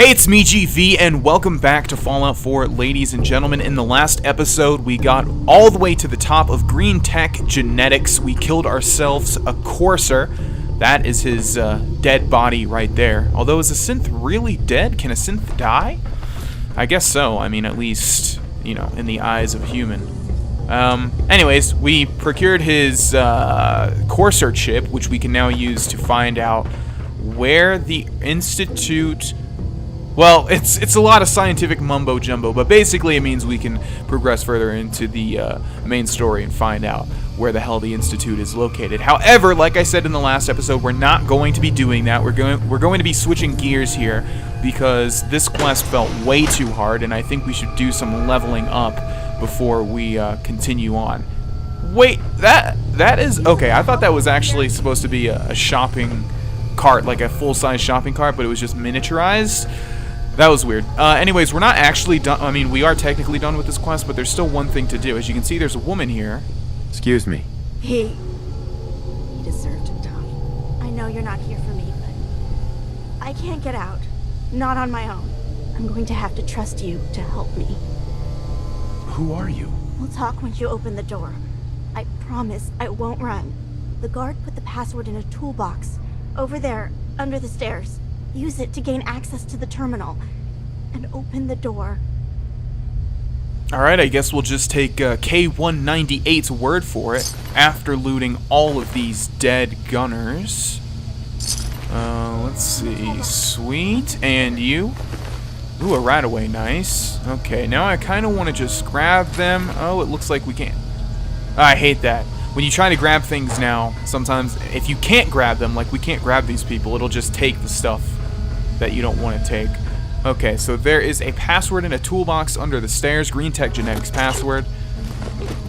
Hey, it's me, GV, and welcome back to Fallout 4, ladies and gentlemen. In the last episode, we got all the way to the top of Greentech genetics. We killed ourselves a courser. That is his dead body right there. Although, is a synth really dead? Can a synth die? I guess so. I mean, at least, you know, in the eyes of human. Anyways, we procured his courser chip, which we can now use to find out where the Institute... Well, it's a lot of scientific mumbo-jumbo, but basically it means we can progress further into the main story and find out where the hell the Institute is located. However, like I said in the last episode, we're not going to be doing that. We're going to be switching gears here because this quest felt way too hard, and I think we should do some leveling up before we continue on. Wait, that is... Okay, I thought that was actually supposed to be a shopping cart, like a full-size shopping cart, but it was just miniaturized. That was weird. Anyways, we're not actually done. I mean, we are technically done with this quest, but there's still one thing to do. As you can see, there's a woman here. Excuse me. He deserved to die. I know you're not here for me, but I can't get out. Not on my own. I'm going to have to trust you to help me. Who are you? We'll talk when you open the door. I promise I won't run. The guard put the password in a toolbox. Over there, under the stairs. Use it to gain access to the terminal. And open the door. Alright, I guess we'll just take K198's word for it. After looting all of these dead gunners. Let's see. Sweet. And you? Ooh, a Rataway. Nice. Okay, now I kind of want to just grab them. Oh, it looks like we can't. I hate that. When you try to grab things now, sometimes if you can't grab them, like we can't grab these people, it'll just take the stuff that you don't want to take. Okay, so there is a password in a toolbox under the stairs. Greentech genetics password.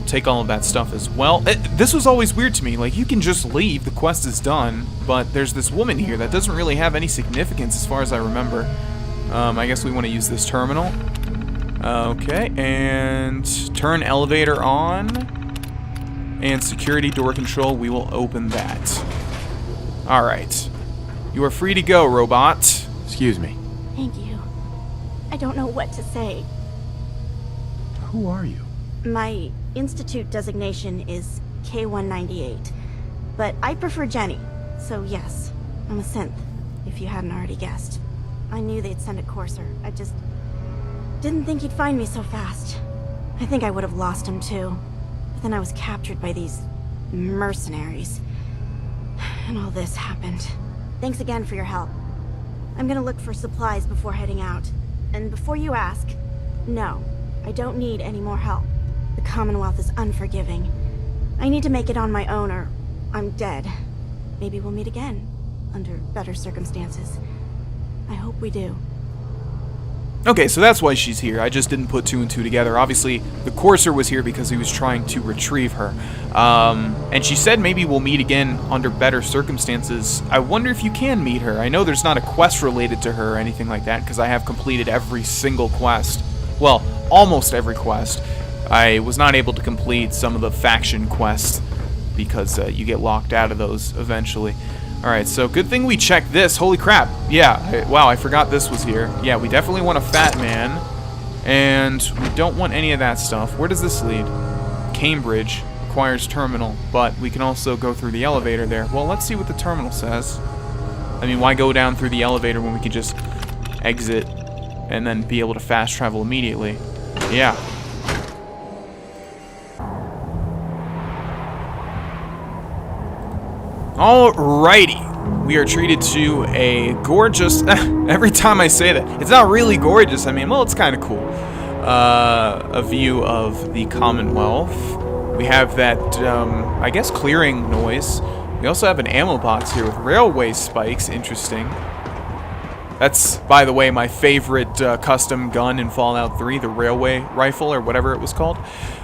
Take all of that stuff as well. This was always weird to me. Like, you can just leave. The quest is done. But there's this woman here that doesn't really have any significance as far as I remember. I guess we want to use this terminal. Okay, and turn elevator on. And security door control, we will open that. Alright. You are free to go, robot. Excuse me. Thank you. I don't know what to say. Who are you? My Institute designation is K198. But I prefer Jenny. So yes, I'm a synth, if you hadn't already guessed. I knew they'd send a courser. I just didn't think he'd find me so fast. I think I would have lost him too. Then I was captured by these mercenaries. And all this happened. Thanks again for your help. I'm gonna look for supplies before heading out. And before you ask, no, I don't need any more help. The Commonwealth is unforgiving. I need to make it on my own or I'm dead. Maybe we'll meet again, under better circumstances. I hope we do. Okay, so that's why she's here. I just didn't put two and two together. Obviously, the courser was here because he was trying to retrieve her. And she said maybe we'll meet again under better circumstances. I wonder if you can meet her. I know there's not a quest related to her or anything like that because I have completed every single quest. Well, almost every quest. I was not able to complete some of the faction quests because you get locked out of those eventually. Alright, so good thing we checked this. Holy crap. Yeah, wow, I forgot this was here. Yeah, we definitely want a fat man. And we don't want any of that stuff. Where does this lead? Cambridge requires terminal, but we can also go through the elevator there. Well, let's see what the terminal says. I mean, why go down through the elevator when we could just exit and then be able to fast travel immediately? Yeah. Alrighty, we are treated to a gorgeous, every time I say that, it's not really gorgeous, I mean, well, it's kind of cool, a view of the Commonwealth. We have that, I guess, clearing noise. We also have an ammo box here with railway spikes, interesting. That's, by the way, my favorite custom gun in Fallout 3, the railway rifle, or whatever it was called.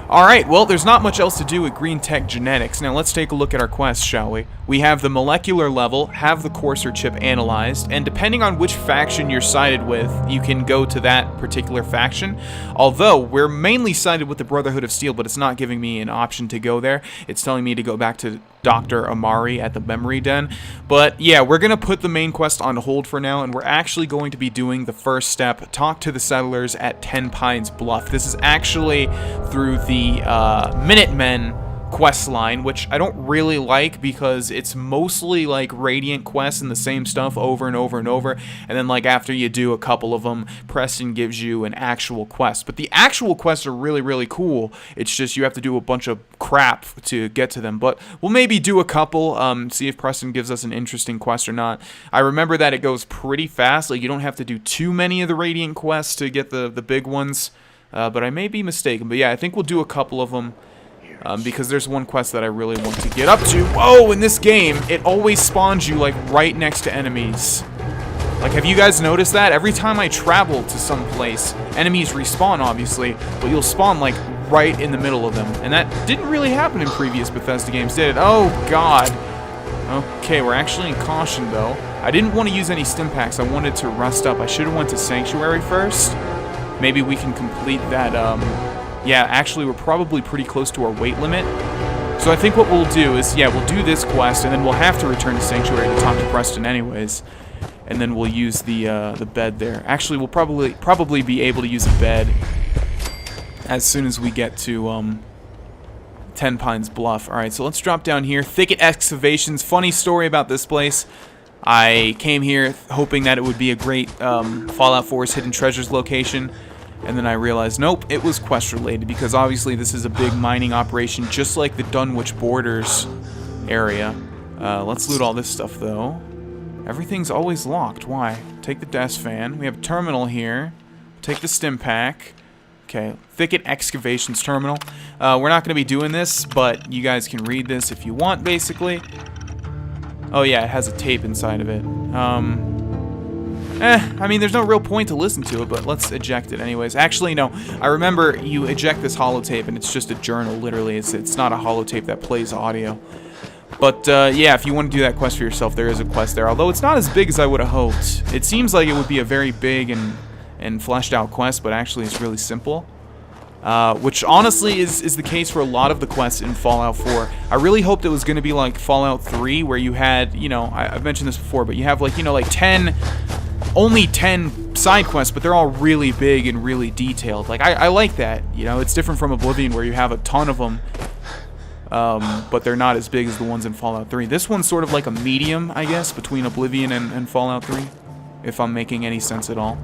Alright, well, there's not much else to do with Greentech genetics. Now, let's take a look at our quest, shall we? We have the molecular level, have the courser chip analyzed, and depending on which faction you're sided with, you can go to that particular faction. Although, we're mainly sided with the Brotherhood of Steel, but it's not giving me an option to go there. It's telling me to go back to Dr. Emery at the Memory Den. But, yeah, we're going to put the main quest on hold for now, and we're actually going to be doing the first step, talk to the settlers at Tenpines Bluff. This is actually through the Minutemen quest line, which I don't really like because it's mostly like Radiant quests and the same stuff over and over and over, and then like after you do a couple of them, Preston gives you an actual quest. But the actual quests are really cool. It's just you have to do a bunch of crap to get to them. But we'll maybe do a couple, see if Preston gives us an interesting quest or not. I remember that it goes pretty fast, like you don't have to do too many of the Radiant quests to get the big ones, but I may be mistaken. But yeah, I think we'll do a couple of them. Because there's one quest that I really want to get up to. Whoa, in this game, it always spawns you, like, right next to enemies. Like, have you guys noticed that? Every time I travel to some place, enemies respawn, obviously, but you'll spawn, like, right in the middle of them. And that didn't really happen in previous Bethesda games, did it? Oh, God. Okay, we're actually in caution, though. I didn't want to use any stim packs. I wanted to rest up. I should have went to Sanctuary first. Maybe we can complete that, yeah, actually, we're probably pretty close to our weight limit. So I think what we'll do is, yeah, we'll do this quest, and then we'll have to return to Sanctuary to talk to Preston anyways. And then we'll use the bed there. Actually, we'll probably be able to use a bed as soon as we get to Tenpines Bluff. All right, so let's drop down here. Thicket Excavations. Funny story about this place. I came here hoping that it would be a great Fallout 4's Hidden Treasures location. And then I realized, nope, it was quest related because obviously this is a big mining operation just like the Dunwich Borders area. Let's loot all this stuff though. Everything's always locked. Why? Take the desk fan. We have a terminal here. Take the stim pack. Okay, Thicket Excavations terminal. We're not going to be doing this, but you guys can read this if you want, basically. Oh yeah, it has a tape inside of it. I mean, there's no real point to listen to it, but let's eject it anyways. Actually, no. I remember you eject this holotape, and it's just a journal, literally. It's not a holotape that plays audio. But, yeah, if you want to do that quest for yourself, there is a quest there. Although it's not as big as I would have hoped. It seems like it would be a very big and fleshed out quest, but actually it's really simple. Which honestly is the case for a lot of the quests in Fallout 4. I really hoped it was going to be like Fallout 3, where you had, you know, I've mentioned this before, but you have like, you know, like only 10 side quests, but they're all really big and really detailed. Like, I like that, you know, it's different from Oblivion where you have a ton of them, but they're not as big as the ones in Fallout 3. This one's sort of like a medium, I guess, between Oblivion and Fallout 3, if I'm making any sense at all.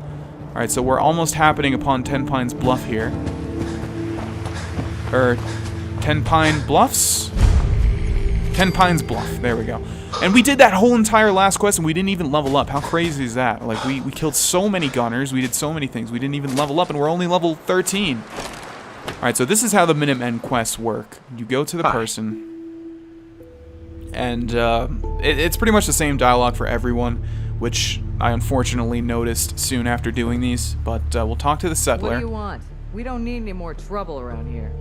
Alright, so we're almost happening upon Tenpines Bluff here. Or, Tenpine Bluffs? Tenpines Bluff, there we go. And we did that whole entire last quest and we didn't even level up. How crazy is that? Like, we killed so many gunners, we did so many things, we didn't even level up, and we're only level 13. Alright, so this is how the Minutemen quests work. You go to the person, and it's pretty much the same dialogue for everyone, which I unfortunately noticed soon after doing these, but we'll talk to the settler. What do you want? We don't need any more trouble around here.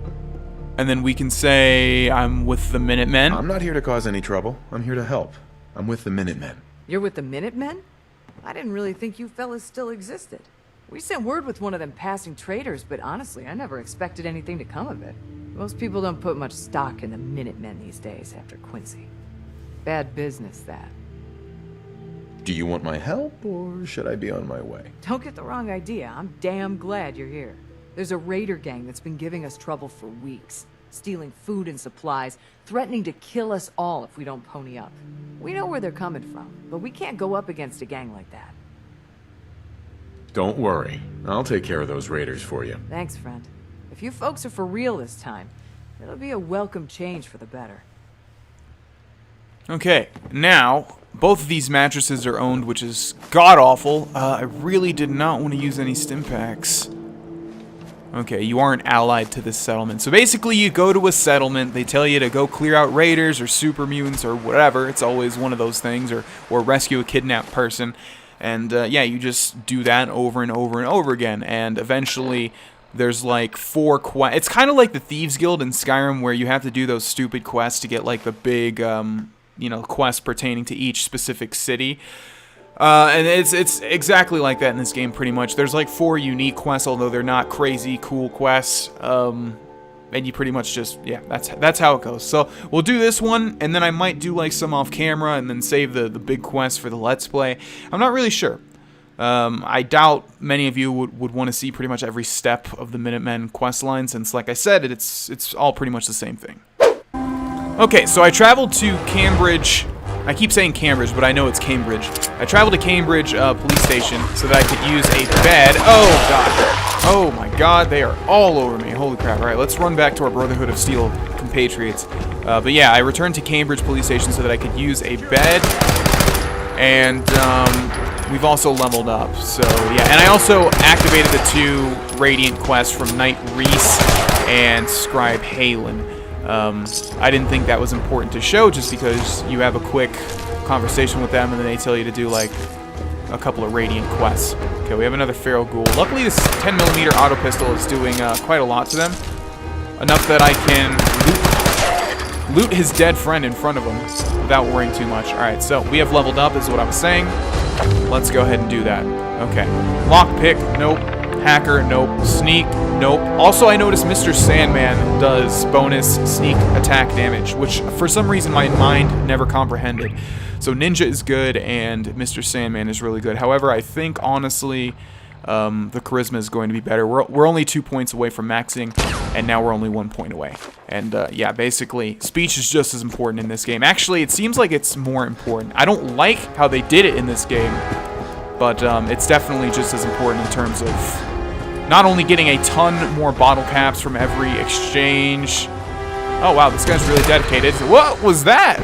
And then we can say, I'm with the Minutemen. I'm not here to cause any trouble. I'm here to help. I'm with the Minutemen. You're with the Minutemen? I didn't really think you fellas still existed. We sent word with one of them passing traders, but honestly, I never expected anything to come of it. Most people don't put much stock in the Minutemen these days after Quincy. Bad business, that. Do you want my help, or should I be on my way? Don't get the wrong idea. I'm damn glad you're here. There's a raider gang that's been giving us trouble for weeks, stealing food and supplies, threatening to kill us all if we don't pony up. We know where they're coming from, but we can't go up against a gang like that. Don't worry. I'll take care of those raiders for you. Thanks, friend. If you folks are for real this time, it'll be a welcome change for the better. Okay, now, both of these mattresses are owned, which is god-awful. I really did not want to use any stim packs. Okay, you aren't allied to this settlement. So basically, you go to a settlement, they tell you to go clear out raiders or super mutants or whatever. It's always one of those things, or rescue a kidnapped person. And yeah, you just do that over and over and over again. And eventually, There's like 4 quests. It's kind of like the Thieves Guild in Skyrim, where you have to do those stupid quests to get like the big, you know, quests pertaining to each specific city. And it's exactly like that in this game, pretty much. There's like 4 unique quests, although they're not crazy cool quests. And you pretty much just, yeah, that's how it goes. So we'll do this one, and then I might do like some off camera, and then save the big quest for the Let's Play. I'm not really sure. I doubt many of you would want to see pretty much every step of the Minutemen quest line, since, like I said, it's all pretty much the same thing. Okay, so I traveled to Cambridge. I keep saying Cambridge, but I know it's Cambridge. I traveled to Cambridge Police Station so that I could use a bed. Oh, God. Oh, my God. They are all over me. Holy crap. All right, let's run back to our Brotherhood of Steel compatriots. But yeah, I returned to Cambridge Police Station so that I could use a bed. And we've also leveled up. So, yeah. And I also activated the 2 Radiant quests from Knight Reese and Scribe Halen. I didn't think that was important to show, just because you have a quick conversation with them and then they tell you to do like a couple of Radiant quests. Okay, we have another Feral Ghoul. Luckily this 10mm auto pistol is doing quite a lot to them. Enough that I can loot his dead friend in front of him without worrying too much. Alright, so we have leveled up, is what I was saying. Let's go ahead and do that. Okay. Lockpick, nope. Hacker, nope. Sneak, nope. Also, I noticed Mr. Sandman does bonus sneak attack damage, which for some reason my mind never comprehended. So Ninja is good, and Mr. Sandman is really good. However, I think, honestly, the Charisma is going to be better. We're only 2 points away from maxing, and now we're only 1 point away. And, yeah, basically, speech is just as important in this game. Actually, it seems like it's more important. I don't like how they did it in this game, but it's definitely just as important in terms of not only getting a ton more bottle caps from every exchange. Oh, wow, this guy's really dedicated. What was that?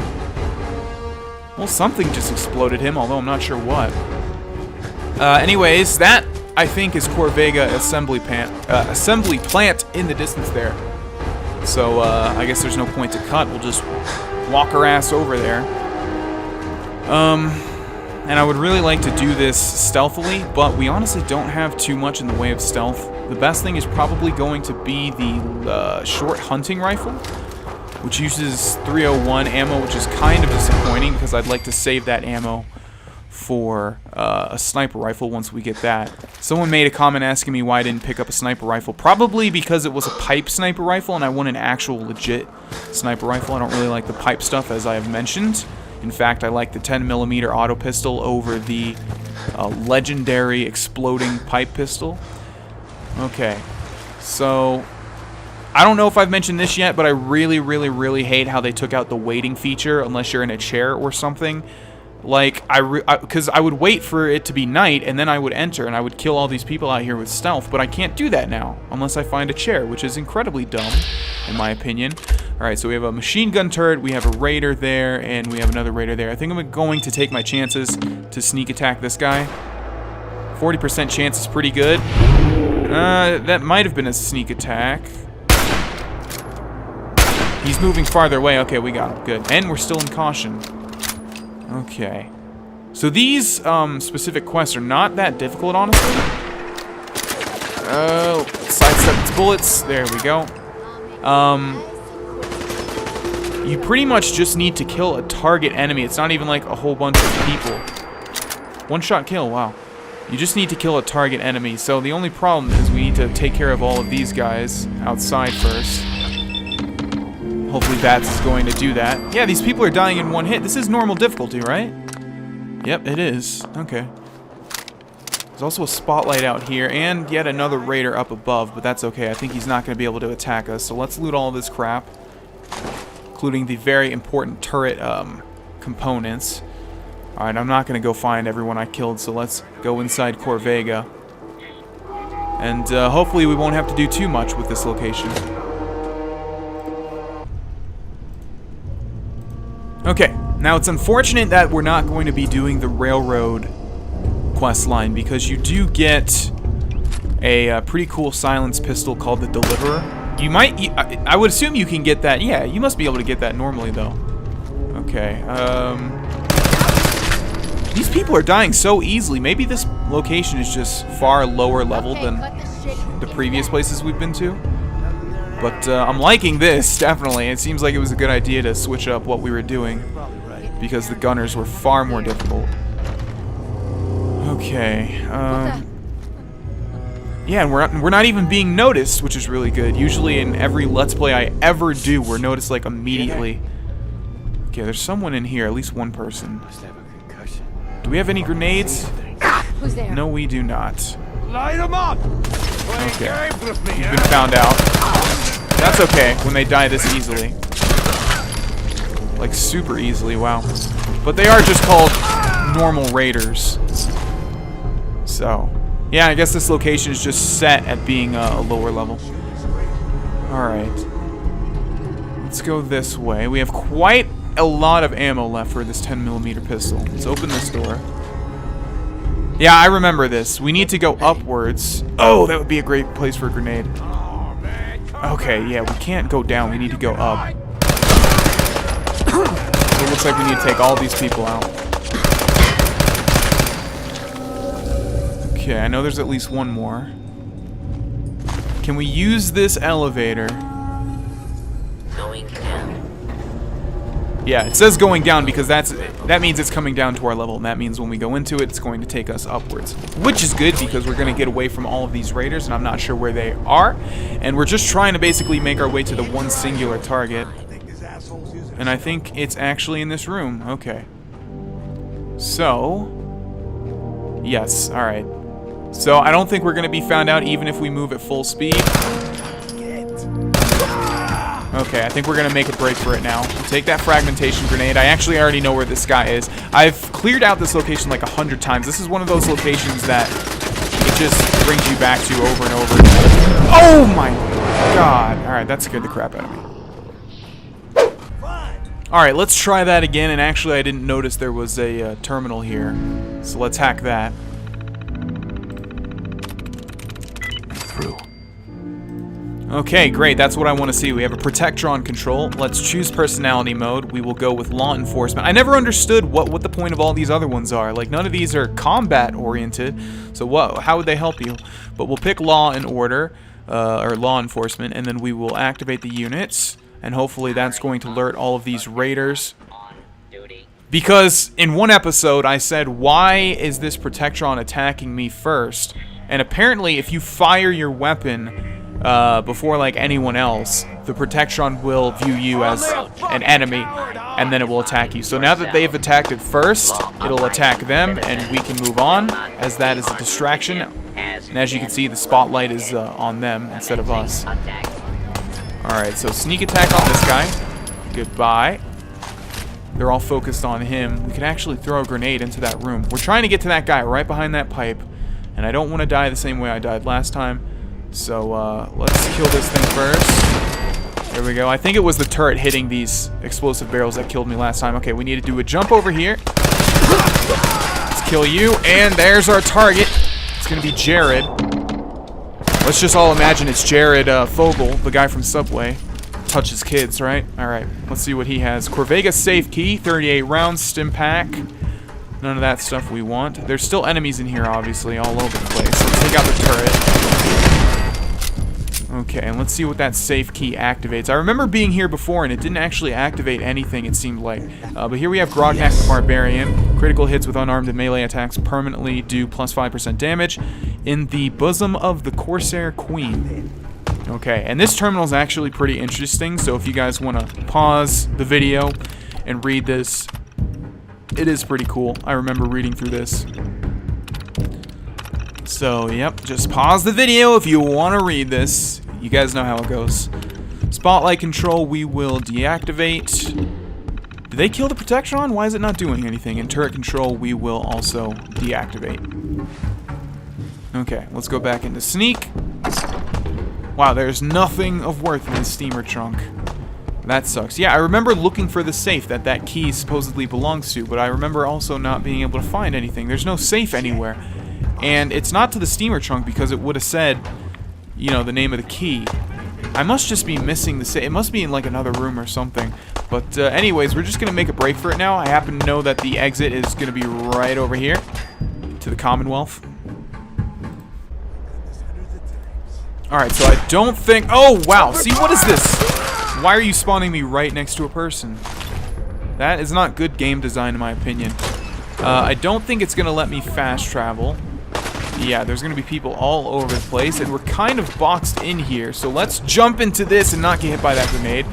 Well, something just exploded him, although I'm not sure what. Anyways, that, I think, is Corvega assembly plant in the distance there. So, I guess there's no point to cut. We'll just walk our ass over there. And I would really like to do this stealthily, but we honestly don't have too much in the way of stealth. The best thing is probably going to be the short hunting rifle, which uses 301 ammo, which is kind of disappointing because I'd like to save that ammo for a sniper rifle once we get that. Someone made a comment asking me why I didn't pick up a sniper rifle. Probably because it was a pipe sniper rifle and I want an actual legit sniper rifle. I don't really like the pipe stuff, as I have mentioned. In fact, I like the 10mm auto pistol over the legendary exploding pipe pistol. Okay, so I don't know if I've mentioned this yet, but I really, really, really hate how they took out the waiting feature unless you're in a chair or something. Like, because I would wait for it to be night, and then I would enter, and I would kill all these people out here with stealth, but I can't do that now, unless I find a chair, which is incredibly dumb, in my opinion. Alright, so we have a machine gun turret, we have a raider there, and we have another raider there. I think I'm going to take my chances to sneak attack this guy. 40% chance is pretty good. That might have been a sneak attack. He's moving farther away. Okay, we got him. Good. And we're still in caution. Okay. So these specific quests are not that difficult, honestly. Oh, sidestep its bullets. There we go. You pretty much just need to kill a target enemy. It's not even like a whole bunch of people. One-shot kill, wow. You just need to kill a target enemy. So the only problem is we need to take care of all of these guys outside first. Hopefully Bats is going to do that. Yeah, these people are dying in one hit. This is normal difficulty, right? Yep, it is. Okay. There's also a spotlight out here, and yet another raider up above, but that's okay. I think he's not going to be able to attack us, so let's loot all of this crap, including the very important turret components. Alright, I'm not going to go find everyone I killed, so let's go inside Corvega. And hopefully we won't have to do too much with this location. Okay, now it's unfortunate that we're not going to be doing the railroad quest line because you do get a pretty cool silence pistol called the Deliverer. You might, I would assume you can get that. Yeah, you must be able to get that normally though. Okay, these people are dying so easily. Maybe this location is just far lower level than the previous places we've been to. But I'm liking this, definitely. It seems like it was a good idea to switch up what we were doing, because the gunners were far more difficult. Okay, yeah, and we're not even being noticed, which is really good. Usually in every Let's Play I ever do, we're noticed like immediately. Okay, there's someone in here, at least one person. Do we have any grenades? Who's there? No, we do not. Light them up! Okay, you've been found out. That's okay when they die this easily. Like super easily, wow. But they are just called normal raiders. So, yeah, I guess this location is just set at being a lower level. Alright. Let's go this way. We have quite a lot of ammo left for this 10mm pistol. Let's open this door. Yeah, I remember this. We need to go upwards. Oh, that would be a great place for a grenade. Okay, yeah, we can't go down. We need to go up. It looks like we need to take all these people out. Okay, I know there's at least one more. Can we use this elevator? Going down. Yeah, it says going down because that means it's coming down to our level, and that means when we go into it, it's going to take us upwards. Which is good because we're going to get away from all of these raiders, and I'm not sure where they are. And we're just trying to basically make our way to the one singular target. And I think it's actually in this room. Okay. So, yes, alright. So I don't think we're going to be found out even if we move at full speed. Okay, I think we're going to make a break for it now. We'll take that fragmentation grenade. I actually already know where this guy is. I've cleared out this location like 100 times. This is one of those locations that it just brings you back to over and over again. Oh my god. Alright, that scared the crap out of me. Alright, let's try that again. And actually, I didn't notice there was a terminal here. So let's hack that. Through. Okay, great. That's what I want to see. We have a Protectron control. Let's choose personality mode. We will go with law enforcement. I never understood what the point of all these other ones are. Like, none of these are combat oriented. So how would they help you? But we'll pick law and order, or law enforcement, and then we will activate the units. And hopefully that's going to alert all of these raiders. Because in one episode I said, why is this Protectron attacking me first? And apparently if you fire your weapon before like anyone else, the Protectron will view you as an enemy, and then it will attack you. So now that they've attacked it first, it'll attack them, and we can move on, as that is a distraction. And as you can see, the spotlight is on them instead of us. Alright, so sneak attack on this guy. Goodbye. They're all focused on him. We can actually throw a grenade into that room. We're trying to get to that guy right behind that pipe, and I don't want to die the same way I died last time. So, let's kill this thing first. There we go. I think it was the turret hitting these explosive barrels that killed me last time. Okay, we need to do a jump over here. Let's kill you, and there's our target. It's going to be Jared. Let's just all imagine it's Jared Fogle, the guy from Subway. Touches kids, right? Alright, let's see what he has. Corvega safe key, 38 rounds, stim pack. None of that stuff we want. There's still enemies in here, obviously, all over the place. Let's take out the turret. Okay, and let's see what that safe key activates. I remember being here before, and it didn't actually activate anything, it seemed like. But here we have Grohlvana the Barbarian. Critical hits with unarmed and melee attacks permanently do plus 5% damage in the bosom of the Corsair Queen. Okay, and this terminal is actually pretty interesting, so if you guys want to pause the video and read this, it is pretty cool. I remember reading through this. So, yep, just pause the video if you want to read this. You guys know how it goes. Spotlight control, we will deactivate. Did they kill the Protectron? Why is it not doing anything? And turret control, we will also deactivate. Okay, let's go back into sneak. Wow, there's nothing of worth in this steamer trunk. That sucks. Yeah, I remember looking for the safe that key supposedly belongs to, but I remember also not being able to find anything. There's no safe anywhere. And it's not to the steamer trunk because it would have said, you know, the name of the key. I must just be missing the safe. It must be in like another room or something. But anyways, we're just going to make a break for it now. I happen to know that the exit is going to be right over here to the Commonwealth. Alright, so I don't think... Oh, wow. See, what is this? Why are you spawning me right next to a person? That is not good game design, in my opinion. I don't think it's going to let me fast travel. Yeah, there's going to be people all over the place, and we're kind of boxed in here. So let's jump into this and not get hit by that grenade.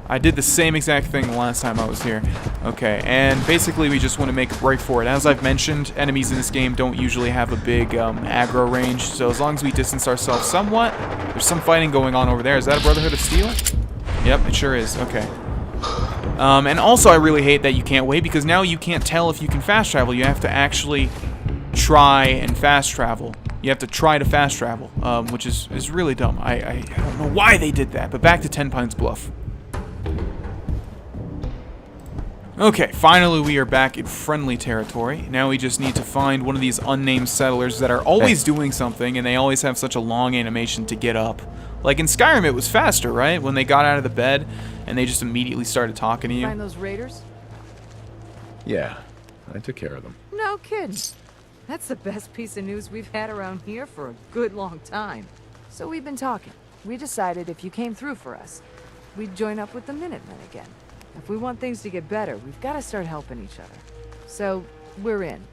I did the same exact thing the last time I was here. Okay, and basically we just want to make a break for it. As I've mentioned, enemies in this game don't usually have a big aggro range, so as long as we distance ourselves somewhat, there's some fighting going on over there. Is that a Brotherhood of Steel? Yep, it sure is. Okay. And also I really hate that you can't wait, because now you can't tell if you can fast travel. You have to actually try and fast travel. You have to try to fast travel, which is really dumb. I don't know why they did that, but back to Tenpines Bluff. Okay, finally we are back in friendly territory. Now we just need to find one of these unnamed settlers that are always doing something, and they always have such a long animation to get up. Like in Skyrim, it was faster, right? When they got out of the bed, and they just immediately started talking to you. Find those raiders? Yeah, I took care of them. No kidding. That's the best piece of news we've had around here for a good long time. So we've been talking. We decided if you came through for us, we'd join up with the Minutemen again. If we want things to get better, we've got to start helping each other. So, we're in.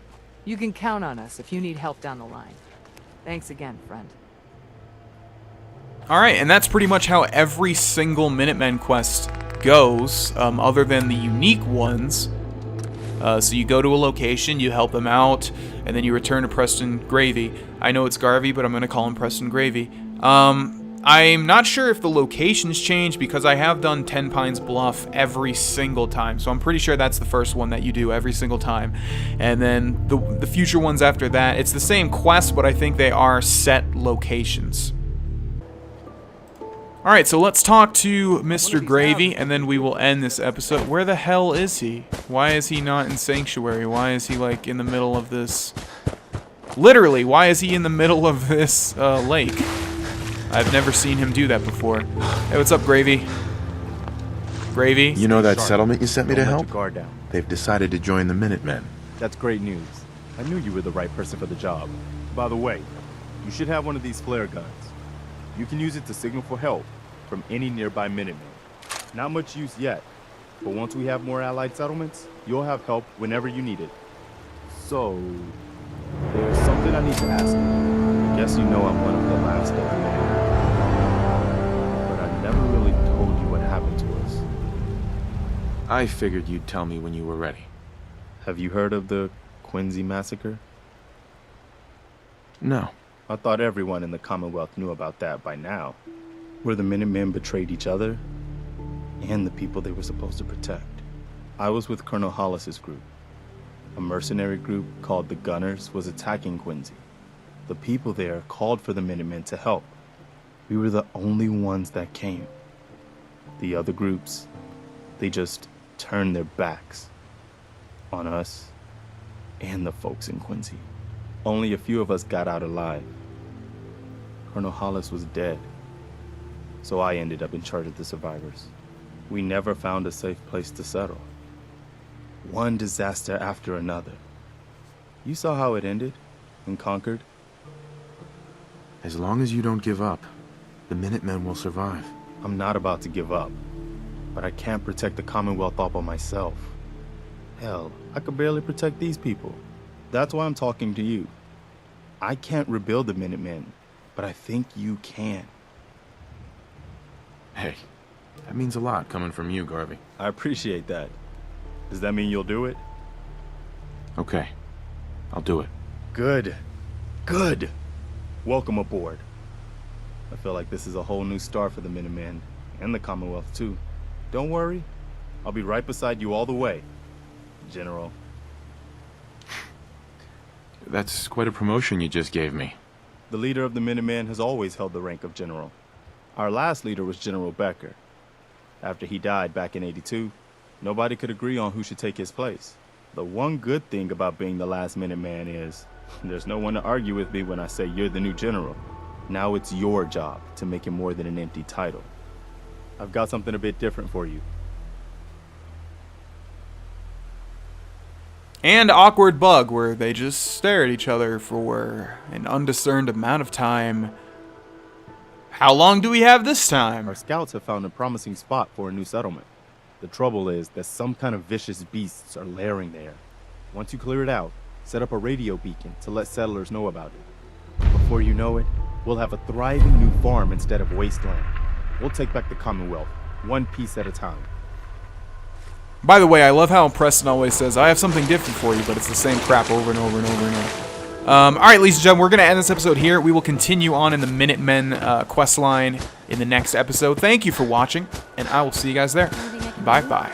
You can count on us if you need help down the line. Thanks again, friend. Alright, and that's pretty much how every single Minutemen quest goes, other than the unique ones. So you go to a location, you help them out, and then you return to Preston Gravy. I know it's Garvey, but I'm going to call him Preston Gravy. I'm not sure if the locations change, because I have done Tenpines Bluff every single time, so I'm pretty sure that's the first one that you do every single time. And then the future ones after that, it's the same quest, but I think they are set locations. Alright, so let's talk to Mr. Gravy, and then we will end this episode. Where the hell is he? Why is he not in Sanctuary? Why is he, like, in the middle of this... Literally, why is he in the middle of this lake? I've never seen him do that before. Hey, what's up, Gravy? Gravy? You know that settlement you sent me to Don't let help? your guard down. They've decided to join the Minutemen. That's great news. I knew you were the right person for the job. By the way, you should have one of these flare guns. You can use it to signal for help from any nearby Minutemen. Not much use yet, but once we have more allied settlements, you'll have help whenever you need it. So, there's something I need to ask you. I guess you know I'm one of the last of the Minutemen. But I never really told you what happened to us. I figured you'd tell me when you were ready. Have you heard of the Quincy massacre? No. I thought everyone in the Commonwealth knew about that by now. Where the Minutemen betrayed each other and the people they were supposed to protect. I was with Colonel Hollis's group. A mercenary group called the Gunners was attacking Quincy. The people there called for the Minutemen to help. We were the only ones that came. The other groups, they just turned their backs on us and the folks in Quincy. Only a few of us got out alive. Colonel Hollis was dead, so I ended up in charge of the survivors. We never found a safe place to settle. One disaster after another. You saw how it ended in Concord? As long as you don't give up, the Minutemen will survive. I'm not about to give up, but I can't protect the Commonwealth all by myself. Hell, I could barely protect these people. That's why I'm talking to you. I can't rebuild the Minutemen, but I think you can. Hey, that means a lot coming from you, Garvey. I appreciate that. Does that mean you'll do it? Okay, I'll do it. Good. Good. Welcome aboard. I feel like this is a whole new start for the Minutemen, and the Commonwealth too. Don't worry, I'll be right beside you all the way, General. That's quite a promotion you just gave me. The leader of the Minutemen has always held the rank of General. Our last leader was General Becker. After he died back in '82, nobody could agree on who should take his place. The one good thing about being the last Minuteman is there's no one to argue with me when I say you're the new general. Now it's your job to make it more than an empty title. I've got something a bit different for you. And awkward bug where they just stare at each other for an undiscerned amount of time. How long do we have this time? Our scouts have found a promising spot for a new settlement. The trouble is that some kind of vicious beasts are lairing there. Once you clear it out, set up a radio beacon to let settlers know about it. Before you know it, we'll have a thriving new farm instead of wasteland. We'll take back the Commonwealth, one piece at a time. By the way, I love how Preston always says, I have something different for you, but it's the same crap over and over and over and over. Alright, ladies and gentlemen, we're going to end this episode here. We will continue on in the Minutemen quest line in the next episode. Thank you for watching, and I will see you guys there. Bye-bye.